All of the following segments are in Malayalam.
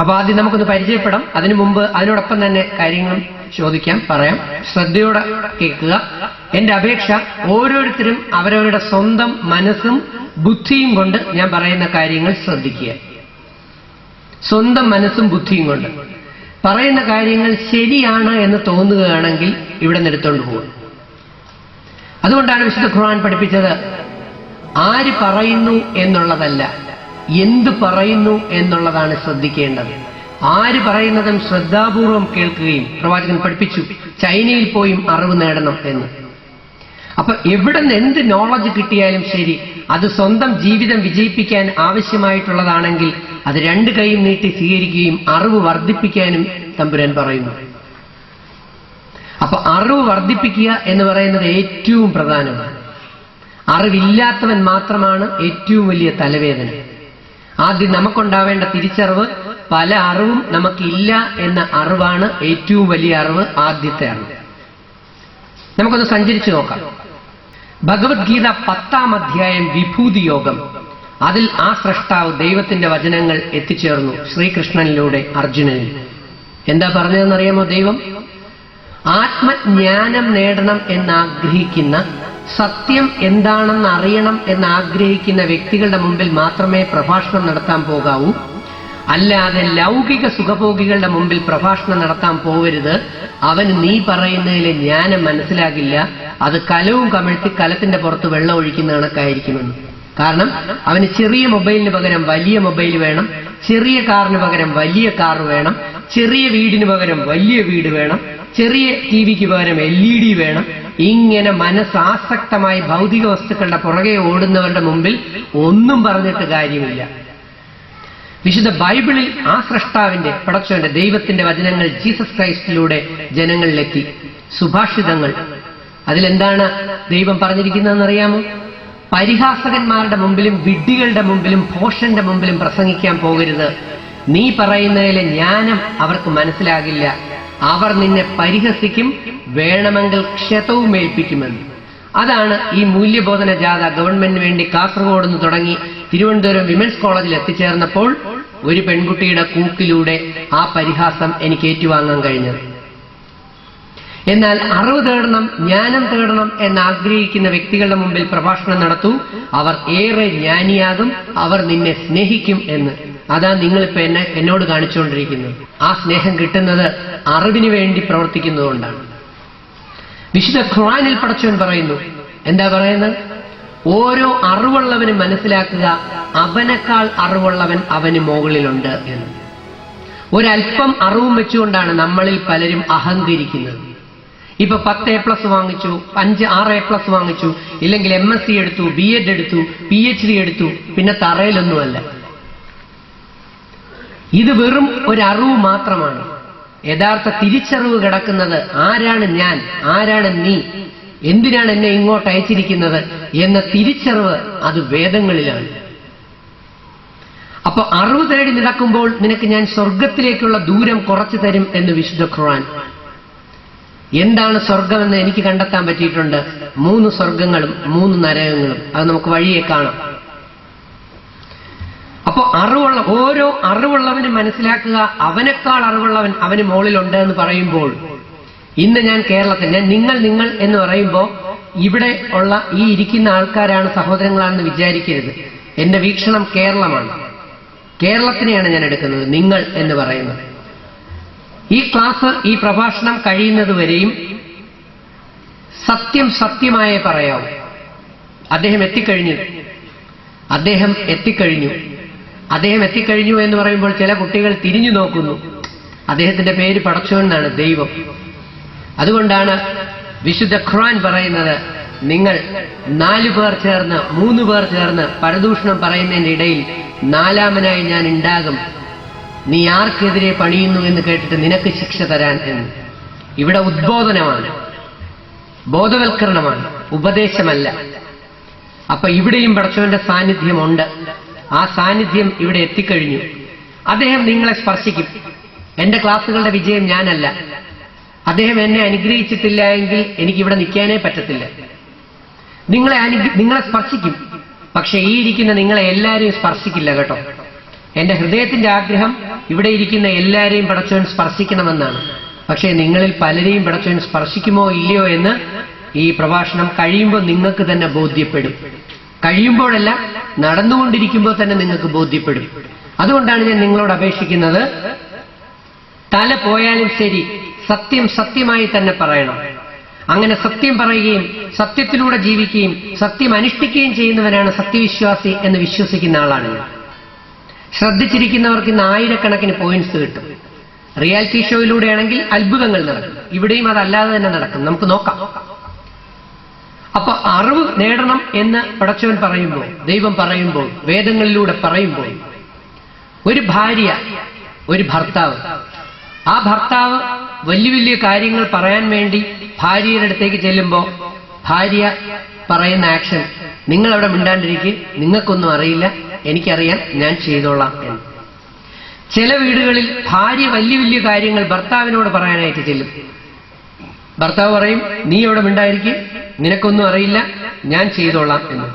അപ്പൊ ആദ്യം നമുക്കൊന്ന് പരിചയപ്പെടാം. അതിനു മുമ്പ് അതിനോടൊപ്പം തന്നെ കാര്യങ്ങളും ചോദിക്കാം, പറയാം. ശ്രദ്ധയോടെ കേൾക്കുക. എന്റെ അപേക്ഷ, ഓരോരുത്തരും അവരവരുടെ സ്വന്തം മനസ്സും ബുദ്ധിയും കൊണ്ട് ഞാൻ പറയുന്ന കാര്യങ്ങൾ ശ്രദ്ധിക്കുക. സ്വന്തം മനസ്സും ബുദ്ധിയും കൊണ്ട് പറയുന്ന കാര്യങ്ങൾ ശരിയാണ് എന്ന് തോന്നുകയാണെങ്കിൽ ഇവിടെ നിന്ന് എടുത്തോണ്ട് പോകും. അതുകൊണ്ടാണ് വിശുദ്ധ ഖുർആൻ പഠിപ്പിച്ചത് ആര് പറയുന്നു എന്നുള്ളതല്ല, എന്ത് പറയുന്നു എന്നുള്ളതാണ് ശ്രദ്ധിക്കേണ്ടത്. ആര് പറയുന്നതും ശ്രദ്ധാപൂർവം കേൾക്കുകയും പ്രവാചകൻ പഠിപ്പിച്ചു ചൈനയിൽ പോയും അറിവ് നേടണം എന്ന്. അപ്പൊ എവിടെ നിന്ന് എന്ത് നോളജ് കിട്ടിയാലും ശരി, അത് സ്വന്തം ജീവിതം വിജയിപ്പിക്കാൻ ആവശ്യമായിട്ടുള്ളതാണെങ്കിൽ അത് രണ്ട് കൈയും നീട്ടി സ്വീകരിക്കുകയും അറിവ് വർദ്ധിപ്പിക്കാനും തമ്പുരാൻ പറയുന്നു. അപ്പൊ അറിവ് വർദ്ധിപ്പിക്കുക എന്ന് പറയുന്നത് ഏറ്റവും പ്രധാനമാണ്. അറിവില്ലാത്തവൻ മാത്രമാണ് ഏറ്റവും വലിയ തലവേദന. ആദ്യം നമുക്കുണ്ടാവേണ്ട തിരിച്ചറിവ്, പല അറിവും നമുക്കില്ല എന്ന അറിവാണ് ഏറ്റവും വലിയ അറിവ്, ആദ്യത്തെ അറിവ്. നമുക്കൊന്ന് സഞ്ചരിച്ചു നോക്കാം. ഭഗവത്ഗീത 10-ാം അധ്യായം വിഭൂതി യോഗം. അതിൽ ആ സ്രഷ്ടാവ് ദൈവത്തിന്റെ വചനങ്ങൾ എത്തിച്ചേർന്നു ശ്രീകൃഷ്ണനിലൂടെ അർജുനനിൽ. എന്താ പറഞ്ഞതെന്നറിയാമോ? ദൈവം ആത്മജ്ഞാനം നേടണം എന്നാഗ്രഹിക്കുന്ന, സത്യം എന്താണെന്ന് അറിയണം എന്നാഗ്രഹിക്കുന്ന വ്യക്തികളുടെ മുമ്പിൽ മാത്രമേ പ്രഭാഷണം നടത്താൻ പോകാവൂ, അല്ലാതെ ലൗകിക സുഖഭോഗികളുടെ മുമ്പിൽ പ്രഭാഷണം നടത്താൻ പോവരുത്. അവന് നീ പറയുന്നതിലെ ജ്ഞാനം മനസ്സിലാകില്ല, അത് കലവും കമിഴ്ത്തി കലത്തിന്റെ പുറത്ത് വെള്ളം ഒഴിക്കുന്ന കണക്കായിരിക്കുമെന്ന്. കാരണം അവന് ചെറിയ മൊബൈലിന് പകരം വലിയ മൊബൈൽ വേണം, ചെറിയ കാറിന് പകരം വലിയ കാർ വേണം, ചെറിയ വീടിന് പകരം വലിയ വീട് വേണം, ചെറിയ ടിവിക്ക് പകരം LED വേണം. ഇങ്ങനെ മനസ്സാസക്തമായി ഭൗതിക വസ്തുക്കളുടെ പുറകെ ഓടുന്നവരുടെ മുമ്പിൽ ഒന്നും പറഞ്ഞിട്ട് കാര്യമില്ല. വിശുദ്ധ ബൈബിളിൽ ആ സ്രഷ്ടാവിന്റെ, പടച്ചവന്റെ, ദൈവത്തിന്റെ വചനങ്ങൾ ജീസസ് ക്രൈസ്റ്റിലൂടെ ജനങ്ങളിലെത്തി. സുഭാഷിതങ്ങൾ. അതിലെന്താണ് ദൈവം പറഞ്ഞിരിക്കുന്നതെന്നറിയാമോ? പരിഹാസകന്മാരുടെ മുമ്പിലും വിഡ്ഢികളുടെ മുമ്പിലും ഭോഷന്റെ മുമ്പിലും പ്രസംഗിക്കാൻ പോകരുത്. നീ പറയുന്നതിലെ ജ്ഞാനം അവർക്ക് മനസ്സിലാകില്ല. അവർ നിന്നെ പരിഹസിക്കും, വേണമെങ്കിൽ ക്ഷതവും ഏൽപ്പിക്കുമെന്ന്. അതാണ് ഈ മൂല്യബോധന ജാഥ ഗവൺമെന്റിന് വേണ്ടി കാസർഗോഡ് നിന്ന് തുടങ്ങി തിരുവനന്തപുരം വിമൻസ് കോളേജിൽ എത്തിച്ചേർന്നപ്പോൾ ഒരു പെൺകുട്ടിയുടെ കൂക്കിലൂടെ ആ പരിഹാസം എനിക്ക് ഏറ്റുവാങ്ങാൻ കഴിഞ്ഞത്. എന്നാൽ അറിവ് തേടണം, ജ്ഞാനം തേടണം എന്നാഗ്രഹിക്കുന്ന വ്യക്തികളുടെ മുമ്പിൽ പ്രഭാഷണം നടത്തൂ, അവർ ഏറെ ജ്ഞാനിയാകും, അവർ നിന്നെ സ്നേഹിക്കും എന്ന്. അതാ നിങ്ങളിപ്പോ എന്നോട് കാണിച്ചുകൊണ്ടിരിക്കുന്നത്. ആ സ്നേഹം കിട്ടുന്നത് അറിവിന് വേണ്ടി പ്രവർത്തിക്കുന്നതുകൊണ്ടാണ്. വിശുദ്ധ ഖുർആനിൽ പടച്ചവൻ പറയുന്നു, എന്താ പറയുന്നത്? ഓരോ അറിവുള്ളവനും മനസ്സിലാക്കുക, അവനേക്കാൾ അറിവുള്ളവൻ അവന് മുകളിലുണ്ട് എന്ന്. ഒരല്പം അറിവും വെച്ചുകൊണ്ടാണ് നമ്മളിൽ പലരും അഹങ്കരിക്കുന്നത്. ഇപ്പൊ 10A+ വാങ്ങിച്ചു, 5-6A+ വാങ്ങിച്ചു, ഇല്ലെങ്കിൽ MSc എടുത്തു, B.Ed എടുത്തു, PhD എടുത്തു, പിന്നെ തറയിലൊന്നുമല്ല. ഇത് വെറും ഒരറിവ് മാത്രമാണ്. യഥാർത്ഥ തിരിച്ചറിവ് കിടക്കുന്നത് ആരാണ് ഞാൻ, ആരാണ് നീ, എന്തിനാണ് എന്നെ ഇങ്ങോട്ട് അയച്ചിരിക്കുന്നത് എന്ന തിരിച്ചറിവ് അത് വേദങ്ങളിലാണ്. അപ്പൊ അറിവ് തേടി നടക്കുമ്പോൾ നിനക്ക് ഞാൻ സ്വർഗത്തിലേക്കുള്ള ദൂരം കുറച്ചു തരും എന്ന് വിശുദ്ധ ഖുർആൻ. എന്താണ് സ്വർഗമെന്ന് എനിക്ക് കണ്ടെത്താൻ പറ്റിയിട്ടുണ്ട്. 3 സ്വർഗങ്ങളും 3 നരകങ്ങളും. അത് നമുക്ക് വഴിയെ കാണാം. അപ്പോ ഓരോ അറിവുള്ളവനും മനസ്സിലാക്കുക, അവനേക്കാൾ അറിവുള്ളവൻ അവന് മുകളിലുണ്ട് എന്ന് പറയുമ്പോൾ, ഇന്ന് ഞാൻ കേരളത്തിൽ, നിങ്ങൾ എന്ന് പറയുമ്പോൾ ഇവിടെ ഉള്ള ഈ ഇരിക്കുന്ന ആൾക്കാരാണ് സഹോദരങ്ങളാണെന്ന് വിചാരിക്കരുത്. എന്റെ വീക്ഷണം കേരളമാണ്. കേരളത്തിനെയാണ് ഞാൻ എടുക്കുന്നത് നിങ്ങൾ എന്ന് പറയുന്നത്. ഈ ക്ലാസ്, ഈ പ്രഭാഷണം കഴിയുന്നതുവരെയും സത്യം സത്യമായേ പറയാവൂ. അദ്ദേഹം എത്തിക്കഴിഞ്ഞു എന്ന് പറയുമ്പോൾ ചില കുട്ടികൾ തിരിഞ്ഞു നോക്കുന്നു. അദ്ദേഹത്തിന്റെ പേര് പടച്ചോൻ എന്നാണ്, ദൈവം. അതുകൊണ്ടാണ് വിശുദ്ധ ഖുർആൻ പറയുന്നത്, നിങ്ങൾ 4 പേർ ചേർന്ന് 3 പേർ ചേർന്ന് പരദൂഷണം പറയുന്നതിന്റെ ഇടയിൽ 4-മനായി ഞാൻ ഉണ്ടാകും, നീ ആർക്കെതിരെ പണിയുന്നു എന്ന് കേട്ടിട്ട് നിനക്ക് ശിക്ഷ തരാൻ എന്ന്. ഇവിടെ ഉദ്ബോധനമാണ്, ബോധവൽക്കരണമാണ്, ഉപദേശമല്ല. അപ്പൊ ഇവിടെയും പടച്ചവന്റെ സാന്നിധ്യമുണ്ട്. ആ സാന്നിധ്യം ഇവിടെ എത്തിക്കഴിഞ്ഞു. അദ്ദേഹം നിങ്ങളെ സ്പർശിക്കും. എന്റെ ക്ലാസ്സുകളുടെ വിജയം ഞാനല്ല, അദ്ദേഹം എന്നെ അനുഗ്രഹിച്ചിട്ടില്ല എങ്കിൽ എനിക്കിവിടെ നിൽക്കാനേ പറ്റത്തില്ല. നിങ്ങളെ സ്പർശിക്കും, പക്ഷെ ഈ ഇരിക്കുന്ന നിങ്ങളെ എല്ലാവരെയും സ്പർശിക്കില്ല കേട്ടോ. എന്റെ ഹൃദയത്തിന്റെ ആഗ്രഹം ഇവിടെ ഇരിക്കുന്ന എല്ലാവരെയും പടച്ചവൻ സ്പർശിക്കണമെന്നാണ്. പക്ഷേ നിങ്ങളിൽ പലരെയും പടച്ചവൻ സ്പർശിക്കുമോ ഇല്ലയോ എന്ന് ഈ പ്രഭാഷണം കഴിയുമ്പോൾ നിങ്ങൾക്ക് തന്നെ ബോധ്യപ്പെടും. കഴിയുമ്പോഴല്ല, നടന്നുകൊണ്ടിരിക്കുമ്പോൾ തന്നെ നിങ്ങൾക്ക് ബോധ്യപ്പെടും. അതുകൊണ്ടാണ് ഞാൻ നിങ്ങളോട് അപേക്ഷിക്കുന്നത്, തല പോയാലും ശരി സത്യം സത്യമായി തന്നെ പറയണം. അങ്ങനെ സത്യം പറയുകയും സത്യത്തിലൂടെ ജീവിക്കുകയും സത്യം അനുഷ്ഠിക്കുകയും ചെയ്യുന്നവനാണ് സത്യവിശ്വാസി എന്ന് വിശ്വസിക്കുന്ന ആളാണ് ഞാൻ. ശ്രദ്ധിച്ചിരിക്കുന്നവർക്ക് ഇന്ന് ആയിരക്കണക്കിന് പോയിന്റ്സ് കിട്ടും. റിയാലിറ്റി ഷോയിലൂടെയാണെങ്കിൽ അത്ഭുതങ്ങൾ നടക്കും. ഇവിടെയും അതല്ലാതെ തന്നെ നടക്കും. നമുക്ക് നോക്കാം. അപ്പൊ അറിവ് നേടണം എന്ന് പടച്ചവൻ പറയുമ്പോൾ, ദൈവം പറയുമ്പോൾ, വേദങ്ങളിലൂടെ പറയുമ്പോൾ, ഒരു ഭാര്യ, ഒരു ഭർത്താവ്, ആ ഭർത്താവ് വലിയ വലിയ കാര്യങ്ങൾ പറയാൻ വേണ്ടി ഭാര്യയുടെ അടുത്തേക്ക് ചെല്ലുമ്പോൾ ഭാര്യ പറയുന്ന ആക്ഷൻ, നിങ്ങൾ അവിടെ മിണ്ടാണ്ടിരിക്കുക, നിങ്ങൾക്കൊന്നും അറിയില്ല, എനിക്കറിയാം, ഞാൻ ചെയ്തോളാം എന്ന്. ചില വീടുകളിൽ ഭാര്യ വലിയ വലിയ കാര്യങ്ങൾ ഭർത്താവിനോട് പറയാനായിട്ട് ചെല്ലും. ഭർത്താവ് പറയും, നീ അവിടെ മിണ്ടായിരിക്കുക, നിനക്കൊന്നും അറിയില്ല, ഞാൻ ചെയ്തോളാം എന്ന്.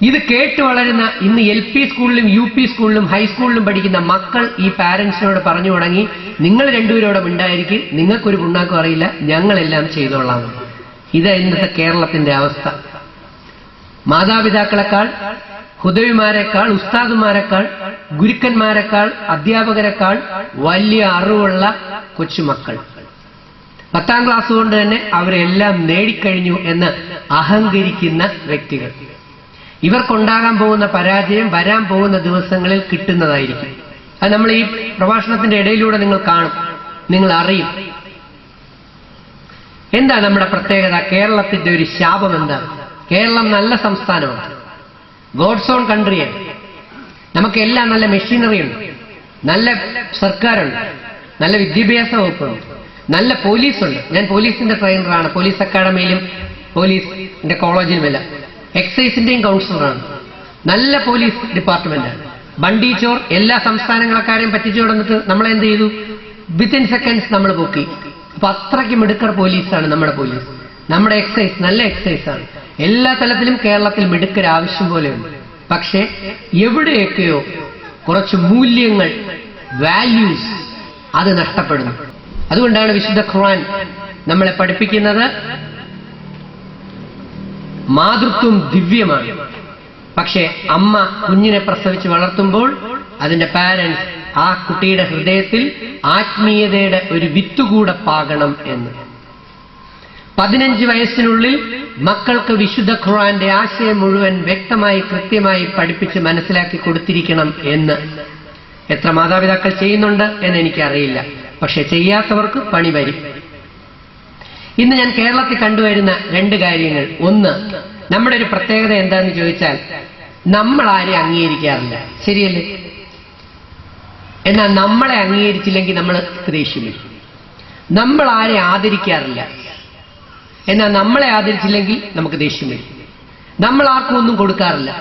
ഇത് കേട്ട് വളരുന്ന ഇന്ന് LP സ്കൂളിലും UP സ്കൂളിലും ഹൈസ്കൂളിലും പഠിക്കുന്ന മക്കൾ ഈ പാരന്റ്സിനോട് പറഞ്ഞു തുടങ്ങി, നിങ്ങൾ രണ്ടുപേരും അവിടെ മിണ്ടായിരിക്കും, നിങ്ങൾക്കൊരു പുണ്ണാക്കും അറിയില്ല, ഞങ്ങളെല്ലാം ചെയ്തോളാം. ഇതാ ഇന്നത്തെ കേരളത്തിന്റെ അവസ്ഥ. മാതാപിതാക്കളെക്കാൾ, ഹുദവിമാരെക്കാൾ, ഉസ്താദുമാരെക്കാൾ, ഗുരുക്കന്മാരെക്കാൾ, അധ്യാപകരെക്കാൾ വലിയ അറിവുള്ള കൊച്ചുമക്കൾ. 10ാം ക്ലാസ് കൊണ്ട് തന്നെ അവരെല്ലാം നേടിക്കഴിഞ്ഞു എന്ന് അഹങ്കരിക്കുന്ന വ്യക്തികൾ. ഇവർക്കുണ്ടാകാൻ പോകുന്ന പരാജയം വരാൻ പോകുന്ന ദിവസങ്ങളിൽ കിട്ടുന്നതായിരിക്കും. അത് നമ്മൾ ഈ പ്രഭാഷണത്തിന്റെ ഇടയിലൂടെ നിങ്ങൾ കാണും, നിങ്ങൾ അറിയും. എന്താ നമ്മുടെ പ്രത്യേകത? കേരളത്തിന്റെ ഒരു ശാപം എന്താണ്? കേരളം നല്ല സംസ്ഥാനമാണ്, ഗോഡ്സ് ഓൺ കൺട്രിയാണ്. നമുക്കെല്ലാം നല്ല മെഷീനറി ഉണ്ട്, നല്ല സർക്കാരുണ്ട്, നല്ല വിദ്യാഭ്യാസ വകുപ്പുണ്ട്, നല്ല പോലീസുണ്ട്. ഞാൻ പോലീസിന്റെ ട്രെയിനറാണ്, പോലീസ് അക്കാഡമിയിലും പോലീസിന്റെ കോളേജിലുമെല്ലാം. എക്സൈസിന്റെയും കൗൺസിലറാണ്. നല്ല പോലീസ് ഡിപ്പാർട്ട്മെന്റാണ്. ബണ്ടി ചോർ എല്ലാ സംസ്ഥാനങ്ങളെക്കാരെയും പറ്റിച്ചു കൊടുത്തിട്ട് നമ്മളെന്ത് ചെയ്തു? വിത്തിൻ സെക്കൻഡ്സ് നമ്മൾ പൊക്കി. അപ്പൊ അത്രയ്ക്ക് മിടുക്കർ പോലീസാണ് നമ്മുടെ പോലീസ്. നമ്മുടെ എക്സൈസ് നല്ല എക്സൈസാണ്. എല്ലാ തലത്തിലും കേരളത്തിൽ മിടുക്കർ ആവശ്യം പോലെയുണ്ട്. പക്ഷേ എവിടെയൊക്കെയോ കുറച്ച് മൂല്യങ്ങൾ, വാല്യൂസ്, അത് നഷ്ടപ്പെടുന്നു. അതുകൊണ്ടാണ് വിശുദ്ധ ഖുർആൻ നമ്മളെ പഠിപ്പിക്കുന്നത്, മാതൃത്വം ദിവ്യമാണ്. പക്ഷേ അമ്മ കുഞ്ഞിനെ പ്രസവിച്ച് വളർത്തുമ്പോൾ അതിന്റെ പാരന്റ്സ് ആ കുട്ടിയുടെ ഹൃദയത്തിൽ ആത്മീയതയുടെ ഒരു വിത്തുകൂടെ പാകണം എന്ന്. 15 വയസ്സിനുള്ളിൽ മക്കൾക്ക് വിശുദ്ധ ഖുർആന്റെ ആശയം മുഴുവൻ വ്യക്തമായി കൃത്യമായി പഠിപ്പിച്ച് മനസ്സിലാക്കി കൊടുത്തിരിക്കണം എന്ന് എത്ര മാതാപിതാക്കൾ ചെയ്യുന്നുണ്ട് എന്ന് എനിക്കറിയില്ല. പക്ഷെ ചെയ്യാത്തവർക്ക് പണി വരും. ഇന്ന് ഞാൻ കേരളത്തിൽ കണ്ടുവരുന്ന 2 കാര്യങ്ങൾ. ഒന്ന്, നമ്മുടെ ഒരു പ്രത്യേകത എന്താന്ന് ചോദിച്ചാൽ, നമ്മൾ ആരെയും അംഗീകരിക്കാറില്ല, ശരിയല്ലേ? എന്നാൽ നമ്മളെ അംഗീകരിച്ചില്ലെങ്കിൽ നമ്മൾ ദേഷ്യം വരും. നമ്മൾ ആരെ ആദരിക്കാറില്ല, എന്നാൽ നമ്മളെ ആദരിച്ചില്ലെങ്കിൽ നമുക്ക് ദേഷ്യം വരും. നമ്മൾ ആർക്കും ഒന്നും കൊടുക്കാറില്ല,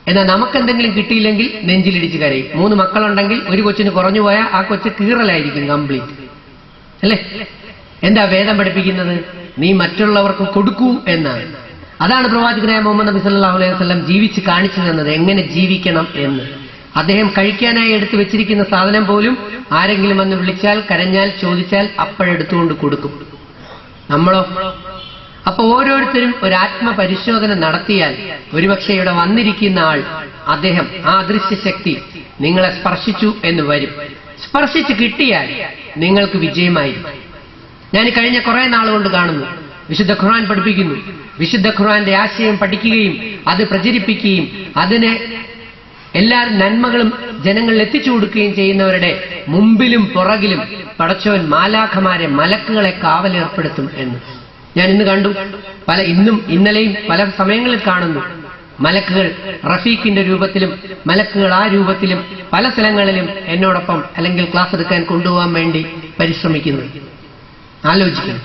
എന്നാൽ നമുക്കെന്തെങ്കിലും കിട്ടിയില്ലെങ്കിൽ നെഞ്ചിലിടിച്ച് കരയും. 3 മക്കളുണ്ടെങ്കിൽ ഒരു കൊച്ചിന് കുറഞ്ഞു പോയാൽ ആ കൊച്ച് കീറലായിരിക്കും കംപ്ലീറ്റ്, അല്ലേ? എന്താ വേദം പഠിപ്പിക്കുന്നത്? നീ മറ്റുള്ളവർക്ക് കൊടുക്കൂ എന്നാണ്. അതാണ് പ്രവാചകനായ മുഹമ്മദ് നബി സല്ലല്ലാഹു അലൈഹി വസല്ലം ജീവിച്ച് കാണിച്ചു തന്നത്, എങ്ങനെ ജീവിക്കണം എന്ന്. അദ്ദേഹം കഴിക്കാനായി എടുത്തു വെച്ചിരിക്കുന്ന സാധനം പോലും ആരെങ്കിലും വന്ന് വിളിച്ചാൽ, കരഞ്ഞാൽ, ചോദിച്ചാൽ അപ്പോഴെടുത്തുകൊണ്ട് കൊടുക്കും. നമ്മളോ? അപ്പൊ ഓരോരുത്തരും ഒരു ആത്മപരിശോധന നടത്തിയാൽ ഒരുപക്ഷെ ഇവിടെ വന്നിരിക്കുന്ന ആൾ, അദ്ദേഹം ആ അദൃശ്യ ശക്തി നിങ്ങളെ സ്പർശിച്ചു എന്ന് വരും. സ്പർശിച്ച് കിട്ടിയാൽ നിങ്ങൾക്ക് വിജയമായിരിക്കും. ഞാൻ കഴിഞ്ഞ കുറെ നാളുകൊണ്ട് കാണുന്നു, വിശുദ്ധ ഖുർആൻ പഠിപ്പിക്കുന്നു, വിശുദ്ധ ഖുർആന്റെ ആശയം പഠിക്കുകയും അത് പ്രചരിപ്പിക്കുകയും അതിനെ എല്ലാ നന്മകളും ജനങ്ങളിൽ എത്തിച്ചു കൊടുക്കുകയും ചെയ്യുന്നവരുടെ മുമ്പിലും പുറകിലും പടച്ചവൻ മാലാഖമാരെ, മലക്കുകളെ കാവലേർപ്പെടുത്തും എന്ന് ഞാൻ ഇന്ന് കണ്ടു. ഇന്നും ഇന്നലെയും പല സമയങ്ങളിൽ കാണുന്നു. മലക്കുകൾ റഫീഖിന്റെ രൂപത്തിലും മലക്കുകൾ ആ രൂപത്തിലും പല സ്ഥലങ്ങളിലും എന്നോടൊപ്പം അല്ലെങ്കിൽ ക്ലാസ് എടുക്കാൻ കൊണ്ടുപോകാൻ വേണ്ടി പരിശ്രമിക്കുന്നു. ആലോചിക്കണം.